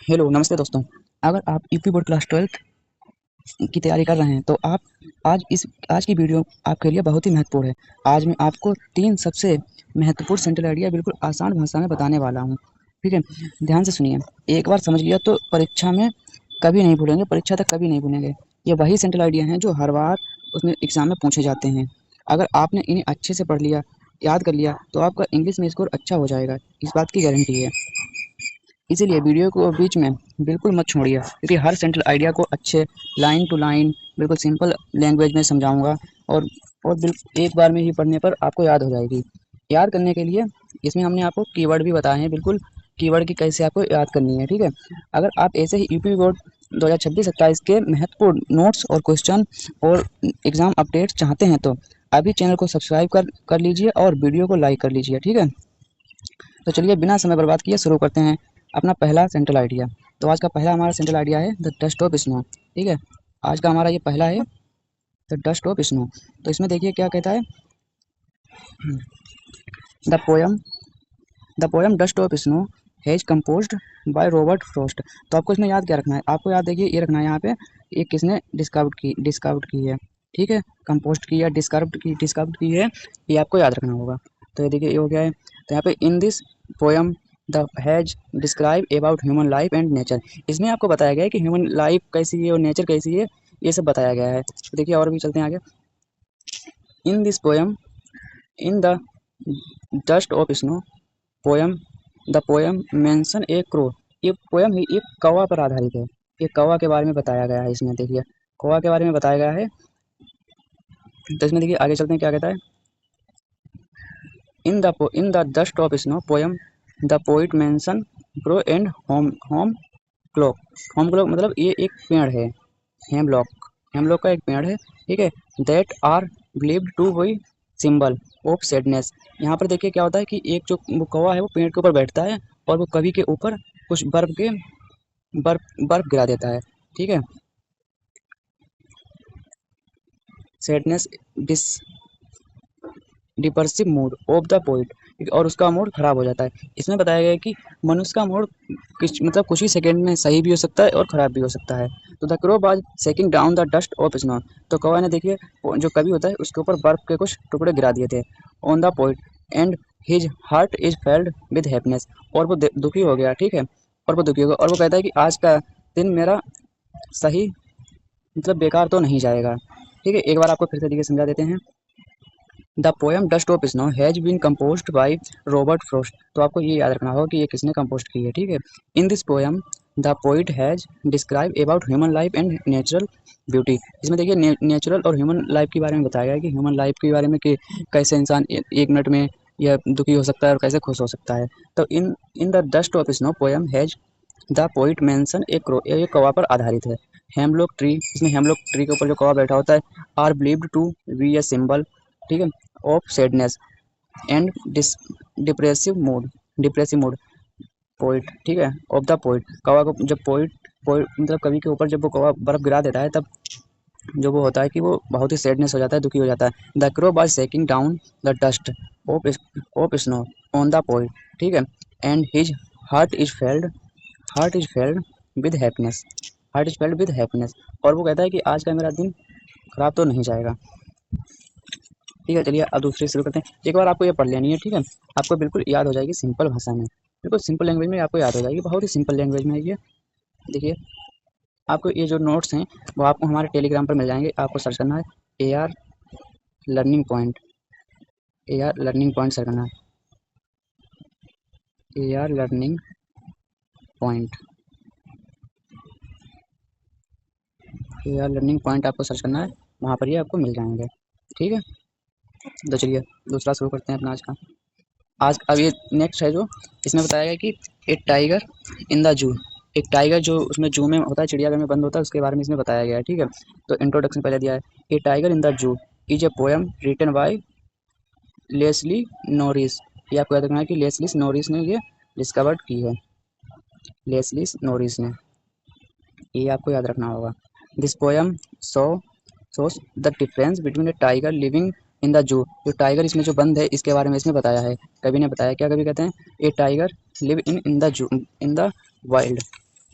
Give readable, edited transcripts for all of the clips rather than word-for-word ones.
Hello नमस्ते दोस्तों। अगर आप यूपी बोर्ड क्लास 12th की तैयारी कर रहे हैं तो आप आज की वीडियो आपके लिए बहुत ही महत्वपूर्ण है। आज मैं आपको 3 सबसे महत्वपूर्ण सेंट्रल आइडिया बिल्कुल आसान भाषा में बताने वाला हूँ। ठीक है, ध्यान से सुनिए। एक बार समझ लिया तो परीक्षा में कभी नहीं भूलेंगे, परीक्षा तक कभी नहीं भूलेंगे। ये वही सेंट्रल आइडिया हैं जो हर बार उसमें एग्जाम में पूछे जाते हैं। अगर आपने इन्हें अच्छे से पढ़ लिया, याद कर लिया, तो आपका इंग्लिश में स्कोर अच्छा हो जाएगा, इस बात की गारंटी है। इसीलिए वीडियो को बीच में बिल्कुल मत छोड़िए, क्योंकि हर सेंट्रल आइडिया को अच्छे लाइन टू लाइन बिल्कुल सिंपल लैंग्वेज में समझाऊंगा। और एक बार में ही पढ़ने पर आपको याद हो जाएगी। याद करने के लिए इसमें हमने आपको कीवर्ड भी बताए हैं, बिल्कुल कीवर्ड की कैसे आपको याद करनी है। ठीक है, अगर आप ऐसे ही यूपी बोर्ड 2026-27 के महत्वपूर्ण नोट्स और क्वेश्चन और एग्ज़ाम अपडेट्स चाहते हैं तो अभी चैनल को सब्सक्राइब कर लीजिए और वीडियो को लाइक कर लीजिए। ठीक है, तो चलिए बिना समय बर्बाद किए शुरू करते हैं अपना पहला सेंट्रल आइडिया। तो आज का पहला हमारा सेंट्रल आइडिया है द डस्ट ऑफ स्नो। ठीक है, आज का हमारा ये पहला है द डस्ट ऑफ स्नो। तो इसमें देखिए क्या कहता है, the poem the poem dust of Snow has composed by Robert Frost. तो आपको इसमें याद क्या रखना है, आपको याद देखिए ये रखना है यहाँ पे, ये किसने डिस्कवर्ड की है। ठीक है, कंपोस्ट की या डिस्कवर्ड की है, ये आपको याद रखना होगा। तो ये देखिए ये हो गया है। तो यहाँ पे in this poem the has describe about human life and nature. इसमें आपको बताया गया है कि ह्यूमन लाइफ कैसी है और नेचर कैसी है, ये सब बताया गया है। तो देखिए और भी चलते हैं आगे। In this poem in the dust of snow poem the poem mention a crow. ये पोयम ही एक कौवा पर आधारित है। ये कौवा के बारे में बताया गया है इसमें। देखिए कौवा के बारे में बताया गया है। तो इसमें देखिए आगे चलते हैं क्या कहता है। इन the dust of snow poem the poet mention crow and home clock. Home clock मतलब ये एक पेड़ है, हेमलॉक। हेमलॉक का एक पेड़ है। ठीक है, that are believed to be symbol of sadness. यहाँ पर देखिए क्या होता है कि एक जो वो कौवा है वो पेड़ के ऊपर बैठता है और वो कवि के ऊपर कुछ बर्फ गिरा देता है। ठीक है, sadness this depressive mood of the poet, और उसका मूड खराब हो जाता है। इसमें बताया गया है कि मनुष्य का मूड कुछ ही सेकंड में सही भी हो सकता है और खराब भी हो सकता है। तो the crow was shaking down the dust of snow. तो कौवा ने देखिए जो कवि होता है उसके ऊपर बर्फ के कुछ टुकड़े गिरा दिए थे on the poet and his heart is filled with happiness. और वो दुखी हो गया। ठीक है, और वो दुखी हो गया और वो कहता है कि आज का दिन मेरा सही मतलब बेकार तो नहीं जाएगा। ठीक है, एक बार आपको फिर से देखिए समझा देते हैं। The poem Dust of Snow has been composed by Robert Frost. तो आपको ये याद रखना होगा कि ये किसने कंपोस्ट की है। ठीक है, in this poem the poet has describe about human life and natural beauty. इसमें देखिए नेचुरल और ह्यूमन लाइफ के बारे में बताया गया है कि ह्यूमन लाइफ के बारे में कि कैसे इंसान एक मिनट में यह दुखी हो सकता है और कैसे खुश हो सकता है। तो in in the dust of snow poem has the poet mention a crow, ये कौवा पर आधारित है। हेमलॉक ट्री, इसमें हेमलॉक ट्री के ऊपर जो कौवा बैठा होता है, are believed to be a symbol, ठीक है, of sadness and depressive mood poet. ठीक है, ऑफ द पोइट। कौवा को जब पोइट पोइट मतलब कवि के ऊपर जब वो कौवा बर्फ गिरा देता है तब जो वो होता है कि वो बहुत ही सैडनेस हो जाता है, दुखी हो जाता है। The crow by shaking down the dust of snow on the poet. ठीक है, and his heart is filled heart is filled with happiness heart is filled with happiness. और वो कहता है कि आज का मेरा दिन खराब तो नहीं जाएगा। ठीक है, चलिए अब दूसरी शुरू करते हैं। एक बार आपको ये पढ़ लेनी है। ठीक है, आपको बिल्कुल याद हो जाएगी सिंपल भाषा में, बिल्कुल सिंपल लैंग्वेज में आपको याद हो जाएगी, बहुत ही सिंपल लैंग्वेज में है ये। देखिए आपको ये जो नोट्स हैं वो आपको हमारे टेलीग्राम पर मिल जाएंगे। आपको सर्च करना है A R learning point. Search करना है A R learning point. A R learning point आपको सर्च करना है, वहाँ पर ये आपको मिल जाएंगे। ठीक है, तो चलिए दूसरा शुरू करते हैं अपना आज का। आज अब ये नेक्स्ट है जो इसमें बताया गया कि एक टाइगर इन द जू। एक टाइगर जो उसमें जू में होता है, चिड़ियाघर में बंद होता है, उसके बारे में इसमें बताया गया है। ठीक है, तो इंट्रोडक्शन पहले दिया है। A tiger in the zoo is a poem written by Leslie Norris. ये आपको याद रखना है कि लेस्ली नोरिस ने ये डिस्कवर्ड की है, लेस्ली नोरिस ने, ये आपको याद रखना होगा। This poem so shows the difference between A tiger living in the जू। जो टाइगर इसमें जो बंद है इसके बारे में इसमें बताया है। कवि ने बताया क्या, कवि कहते हैं a tiger live in in the zoo in the wild.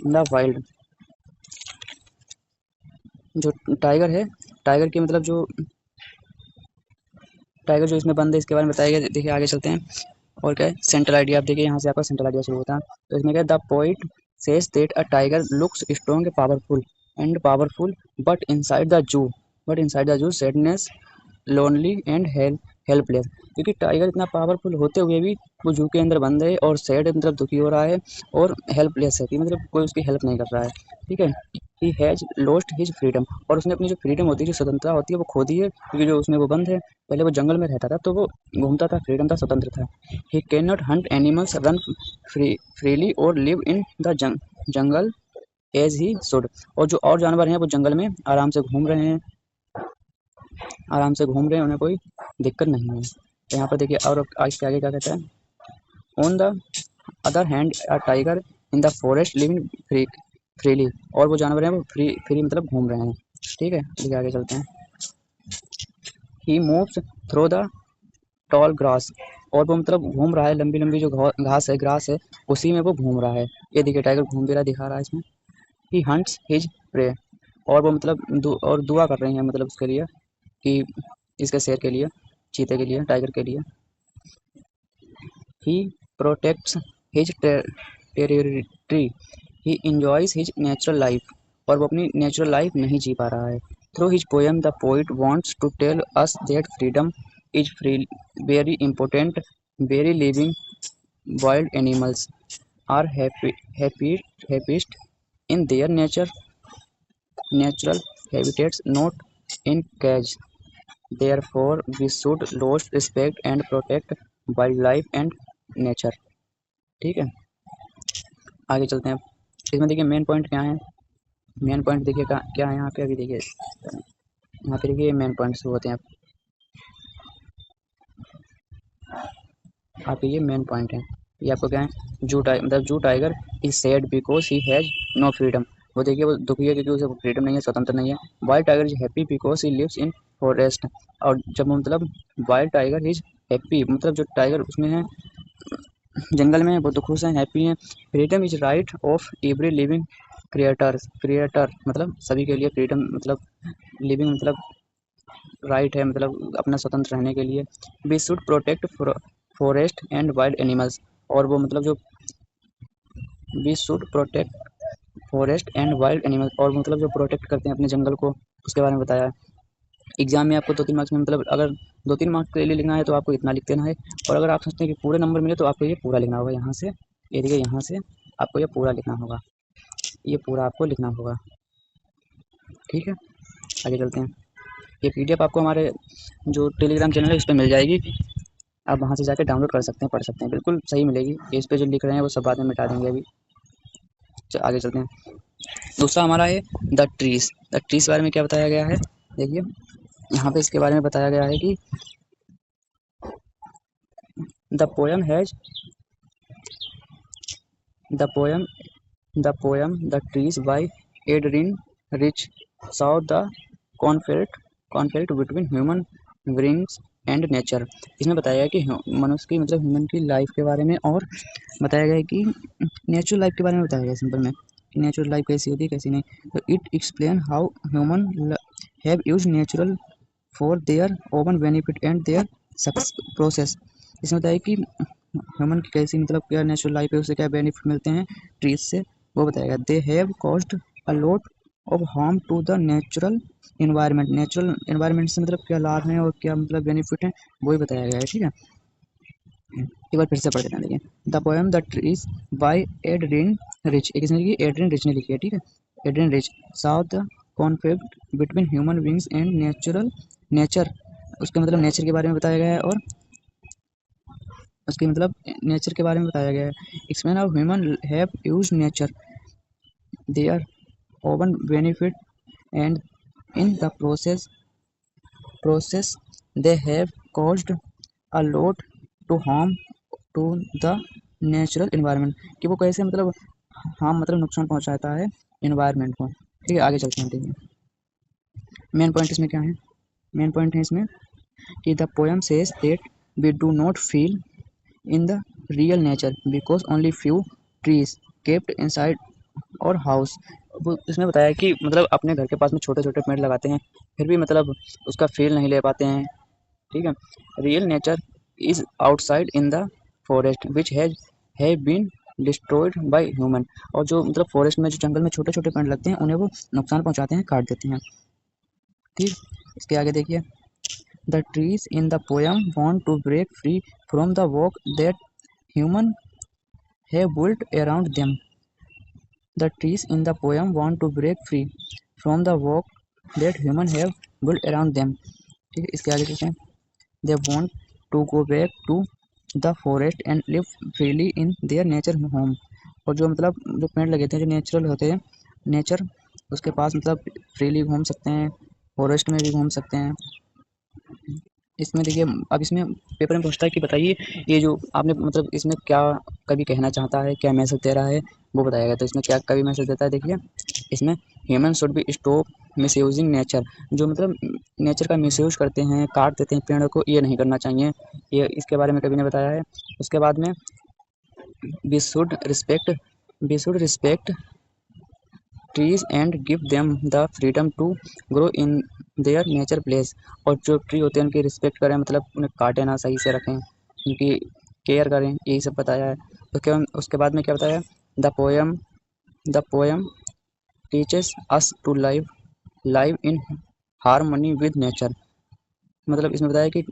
In the wild. जो टाइगर है, टाइगर की मतलब जो टाइगर जो इसमें बंद है इसके बारे में बताया गया। देखिए आगे चलते हैं। और क्या है सेंट्रल आइडिया, आप देखिए यहाँ से आपका सेंट्रल आइडिया शुरू होता है। तो इसमें क्या, the poet says that a tiger looks strong powerful but inside the zoo sadness, lonely and helpless. क्योंकि टाइगर इतना पावरफुल होते हुए भी वो जू के अंदर बंद है और सैड मतलब दुखी हो रहा है और हेल्पलेस है कि मतलब कोई उसकी हेल्प नहीं कर रहा है। ठीक है। He has lost his freedom, और उसने अपनी जो फ्रीडम होती है, जो स्वतंत्रता होती है, वो खो दी है क्योंकि जो उसमें वो बंद है। पहले वो जंगल में रहता था तो वो घूमता था, फ्रीडम था, स्वतंत्र था। He can not hunt animals, run freely और live in the jungle as he should. और जो और जानवर हैं वो जंगल में आराम से घूम रहे हैं, उन्हें कोई दिक्कत नहीं है। तो यहाँ पर देखिए और आज के आगे क्या कहता है। On the other hand a tiger in the forest living freely, और वो जानवर हैं वो फ्री मतलब घूम रहे हैं। ठीक है, देखिए आगे चलते हैं। He moves through the tall grass, और वो मतलब घूम रहा है, लंबी लंबी जो ग्रास है उसी में वो घूम रहा है। ये देखिए टाइगर घूम भी रहा दिखा रहा है इसमें। ही हंट्स हिज प्रे, और वो मतलब और दुआ कर रहे हैं मतलब उसके लिए कि इसके शेर के लिए, चीते के लिए, टाइगर के लिए। He protects his territory, he enjoys his natural life, और वो अपनी नेचुरल लाइफ नहीं जी पा रहा है। Through his poem the poet wants to tell us that freedom is free very important, very living wild animals are happiest in their natural habitats, not in cage. Therefore, we should love, respect and protect wildlife and nature। ठीक है, आगे चलते हैं। इसमें देखिए main point क्या है। Main point देखिए क्या है यहाँ पे, अभी देखिए यहाँ पे देखिए मेन पॉइंट शुरू होते हैं। आपके ये मेन पॉइंट है। ये आपको क्या है, zoo tiger is sad because he has no freedom. वो देखिए वो दुखी है क्योंकि उसे फ्रीडम नहीं है, स्वतंत्र नहीं है। Wild tiger is happy because he lives in forest, और जब मतलब वाइल्ड टाइगर इज हैप्पी मतलब जो टाइगर उसमें है जंगल में, वो तो खुश हैं, हैप्पी हैं। Freedom is right of every living creator मतलब सभी के लिए फ्रीडम मतलब लिविंग मतलब राइट है मतलब अपना स्वतंत्र रहने के लिए। We should protect forest and wild animals, और वो मतलब जो we should protect forest and wild animals, और मतलब जो प्रोटेक्ट करते हैं अपने जंगल को, उसके बारे में बताया है। एग्जाम में आपको 2-3 मार्क्स में मतलब अगर 2-3 मार्क्स के लिए लिखना है तो आपको इतना लिख देना है, और अगर आप सोचते हैं कि पूरे नंबर मिले तो आपको ये पूरा लिखना होगा। यहाँ से ये देखिए, यहाँ से आपको ये पूरा लिखना होगा, ये पूरा आपको लिखना होगा। ठीक है, आगे चलते हैं। ये पीडीएफ आपको हमारे जो टेलीग्राम चैनल है उस पर मिल जाएगी, आप वहाँ से जाकर डाउनलोड कर सकते हैं, पढ़ सकते हैं, बिल्कुल सही मिलेगी। पेज पे जो लिख रहे हैं वो सब बाद में मिटा देंगे अभी। आगे चलते हैं। दूसरा हमारा है द ट्रीज के बारे में क्या बताया गया है। देखिए यहाँ पे इसके बारे में बताया गया है कि the poem has the poem the trees by Adrienne Rich saw the conflict between human brains and nature. इसमें बताया गया कि मनुष्य की मतलब ह्यूमन की लाइफ के बारे में, और बताया गया है कि नेचुरल लाइफ के बारे में बताया गया सिंपल में कि नेचुरल लाइफ कैसी होती है कैसी नहीं। तो it explain how human have use natural for their own benefit and their success process. इसमें बताया कि ह्यूमन की कैसी मतलब क्या नेचुरल लाइफ है, उससे क्या बेनिफिट मिलते हैं ट्रीज से, वो बताएगा। They have caused a lot of harm to the natural environment से मतलब क्या लाभ है और क्या मतलब बेनिफिट है, वही बताया गया है। ठीक है, एक बार फिर से पढ़ देना। देखिए the poem the trees by Adrienne Rich, एक इसने लिखी एडरिन रिच ने लिखी है। ठीक है, एडरिन रिच साउ the conflict between human beings and nature, उसके मतलब नेचर के बारे में बताया गया है, और उसके मतलब नेचर के बारे में बताया गया है। Explain how human have use nature their own benefit and in the process they have caused a lot to harm to the natural environment, कि वो कैसे मतलब हाँ मतलब नुकसान पहुंचाता है एनवायरनमेंट को। ठीक है, आगे चलते हैं। देखिए मेन पॉइंट इसमें क्या है। मेन पॉइंट है इसमें कि the poem says that we do not feel in the real nature because only few trees kept inside और हाउस। वो इसमें बताया कि मतलब अपने घर के पास में छोटे-छोटे पेड़ लगाते हैं, फिर भी मतलब उसका फ़ील नहीं ले पाते हैं, ठीक है। Real nature is outside in the forest which have been destroyed by human. और जो मतलब फॉरेस्ट में जो जंगल में छोटे-छोटे पेड़ लगते हैं, उन्हें वो नुकसान पहुँचाते हैं, काट देते हैं, ठीक। इसके आगे देखिए, the trees in the poem want to break free from the work that human have built around them. The trees in the poem want to break free from the work that humans have built around them. ठीक है, इसके आगे देखते हैं, they want to go back to the forest and live freely in their nature home. और जो मतलब जो पेड़ लगे थे जो नेचुरल होते हैं, नेचर उसके पास मतलब फ्रीली घूम सकते हैं, फॉरेस्ट में भी घूम सकते हैं। इसमें देखिए, अब इसमें पेपर में पूछता है कि बताइए ये जो आपने मतलब इसमें क्या कवि कहना चाहता है, क्या मैसेज दे रहा है, वो बताएगा। तो इसमें क्या कवि मैसेज देता है, देखिए इसमें, human should be stop misusing nature. जो मतलब नेचर का मिसयूज करते हैं, काट देते हैं पेड़ों को, ये नहीं करना चाहिए, ये इसके बारे में कवि ने बताया है। उसके बाद में, we should respect we should respect trees and give them the freedom to grow in their nature place. और जो ट्री होते हैं उनकी रिस्पेक्ट करें, मतलब उन्हें काटें ना, सही से रखें, उनकी केयर करें, यही सब बताया है। उसके बाद में क्या बताया, the poem teaches us to live in harmony with nature. मतलब इसमें बताया कि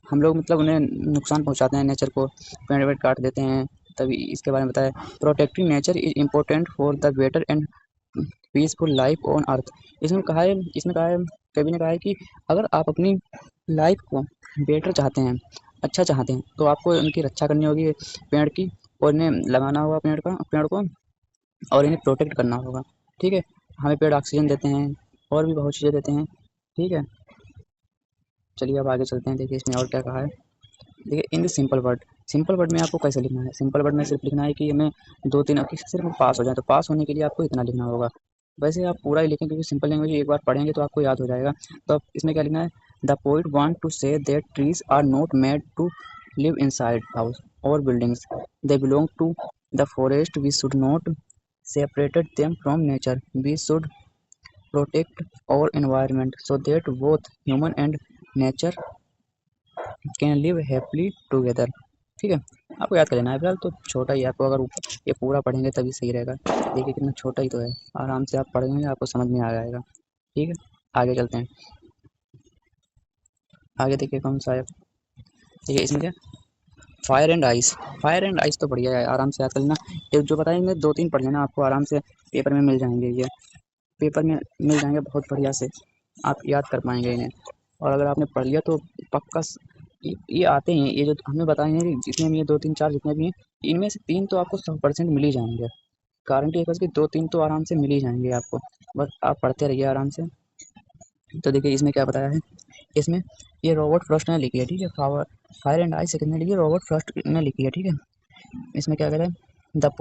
हम लोग मतलब उन्हें नुकसान पहुंचाते हैं, नेचर को पेड़ वेड़ काट देते हैं। तभी इसके बारे में बताया, protecting nature is important for the better and peaceful life on earth. इसमें कहा है कवि ने कहा है कि अगर आप अपनी लाइफ को बेटर चाहते हैं, अच्छा चाहते हैं, तो आपको उनकी रक्षा करनी होगी पेड़ की, और इन्हें लगाना होगा पेड़ को, और इन्हें प्रोटेक्ट करना होगा, ठीक है। हमें पेड़ ऑक्सीजन देते हैं और भी बहुत चीज़ें देते हैं, ठीक है। चलिए अब आगे चलते हैं, देखिए इसमें और क्या कहा है। देखिए, इन द सिंपल वर्ड में आपको कैसे लिखना है। सिंपल वर्ड में सिर्फ लिखना है कि हमें 2-3 अक्षर सिर्फ पास हो जाए, तो पास होने के लिए आपको इतना लिखना होगा। वैसे आप पूरा ही लिखें, क्योंकि सिंपल लैंग्वेज एक बार पढ़ेंगे तो आपको याद हो जाएगा। तो अब इसमें क्या लिखना है, the poet want to say that trees are not made to live inside house और buildings, they belong to the forest, we should not separated them from nature, we should protect our environment so that both human and nature can live happily together. ठीक है, आपको याद कर लेना है। फिलहाल तो छोटा ही है, आपको अगर ये पूरा पढ़ेंगे तभी सही रहेगा। देखिए कितना छोटा ही तो है, आराम से आप पढ़ेंगे आपको समझ में आ जाएगा। ठीक है, आगे चलते हैं। आगे देखिए कौन सा है, देखिए इसमें क्या, fire and ice. Fire and ice तो बढ़िया है, आराम से याद कर लेना। ये जो बताएंगे 2-3 पढ़ लेना, आपको आराम से पेपर में मिल जाएंगे, ये पेपर में मिल जाएंगे बहुत बढ़िया से, आप याद कर पाएंगे इन्हें। और अगर आपने पढ़ लिया तो पक्का ये आते हैं, ये जो हमने बताए हैं जितने भी ये 2-3-4 जितने भी हैं, इनमें से 3 तो आपको 100% मिल ही जाएंगे, गारंटी है बस कि 2-3 तो आराम से मिल ही जाएंगे आपको, बस आप पढ़ते रहिए आराम से। तो देखिए इसमें क्या बताया है, इसमें ये रॉबर्ट फ्रॉस्ट ने लिखी है, ठीक है। फायर एंड आइस किसने लिखी है, रॉबर्ट फ्रॉस्ट ने लिखी है, ठीक है। इसमें क्या कहता है, the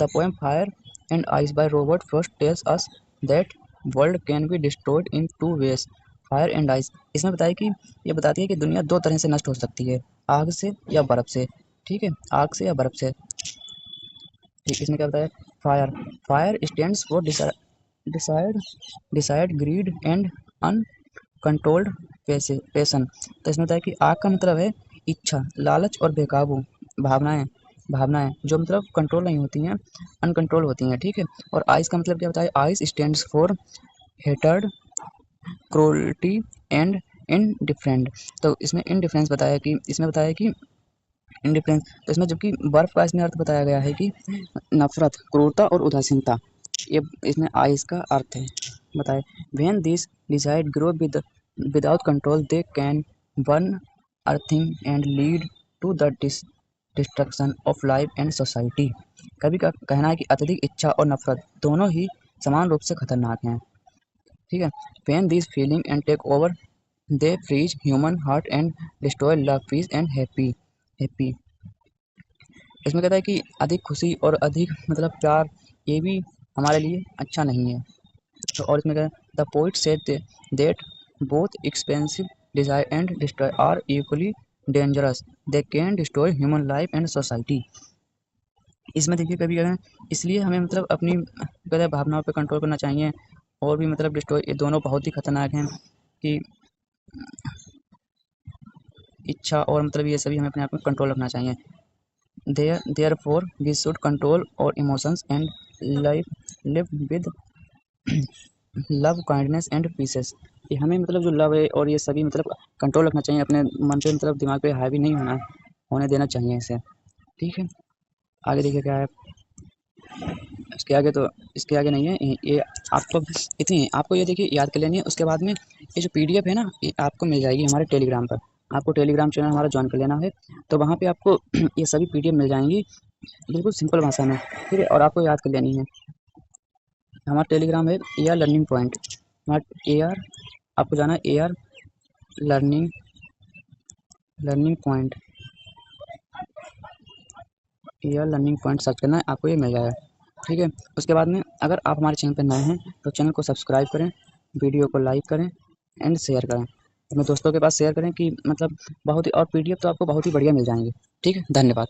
poem fire and ice by Robert Frost tells us that world can be destroyed in 2 ways. Fire and ice, इसमें बताया कि ये बताती है कि दुनिया 2 तरह से नष्ट हो सकती है, आग से या बर्फ से, ठीक है, आग से या बर्फ से। ठीक, इसमें क्या बताया, fire fire stands for decide decide grid and uncontrolled passion. तो इसमें बताया कि आग का मतलब है इच्छा, लालच और बेकाबू भावनाएं भावनाएं जो मतलब कंट्रोल नहीं होती हैं, अनकंट्रोल होती हैं, ठीक है। और आइस का मतलब क्या बताया, ice stands for hatred, cruelty and indifferent. तो इसमें इनडिफरेंस बताया कि इसमें बताया कि इंडिफरेंस, तो इसमें जबकि बर्फ का इसमें अर्थ बताया गया है कि नफरत, क्रूरता और उदासीनता, ये इसमें आइस का अर्थ है। बताए, when this desire grow without control they can burn earthing and lead to the destruction of life and society. कभी का कहना है कि अत्यधिक इच्छा और नफरत दोनों ही समान रूप से खतरनाक हैं, ठीक है। When this feeling and take over they freeze human heart and destroy love, peace and happy. इसमें कहता है कि अधिक खुशी और अधिक मतलब प्यार, ये भी हमारे लिए अच्छा नहीं है। तो और इसमें कहता है, the poet said that both expensive desire and destroy are equally dangerous, they can destroy human life and society. इसमें देखिए कभी कभी इसलिए हमें मतलब अपनी कभी भावनाओं पे कंट्रोल करना चाहिए, और भी मतलब डिस्ट्रॉय, ये दोनों बहुत ही खतरनाक हैं कि इच्छा और मतलब ये सभी हमें अपने आप में कंट्रोल रखना चाहिए। देयरफॉर वी शुड कंट्रोल और emotions and live live with love, kindness and pieces. ये हमें मतलब जो लव है और ये सभी मतलब कंट्रोल रखना चाहिए अपने मन पे, मतलब दिमाग पे हावी नहीं होने देना चाहिए इसे। ठीक है, आगे देखिए क्या है इसके आगे। तो इसके आगे नहीं है ये, आपको इतनी आपको ये देखिए याद कर लेनी है। उसके बाद में ये जो पीडीएफ है ना, ये आपको मिल जाएगी हमारे टेलीग्राम पर। आपको टेलीग्राम चैनल हमारा ज्वाइन कर लेना है, तो वहाँ पे आपको ये सभी पीडीएफ मिल जाएंगी बिल्कुल सिंपल भाषा में। ठीक है, और आपको याद कर लेनी है। हमारा टेलीग्राम है AR लर्निंग पॉइंट। हमारा AR, आपको जाना है AR learning learning point, AR learning point search करना है, आपको ये मिल जाएगा। ठीक है, उसके बाद में अगर आप हमारे चैनल पर नए हैं तो चैनल को सब्सक्राइब करें, वीडियो को लाइक करें एंड शेयर करें, अपने दोस्तों के पास शेयर करें कि मतलब बहुत ही, और पीडीएफ तो आपको बहुत ही बढ़िया मिल जाएंगे। ठीक है, धन्यवाद।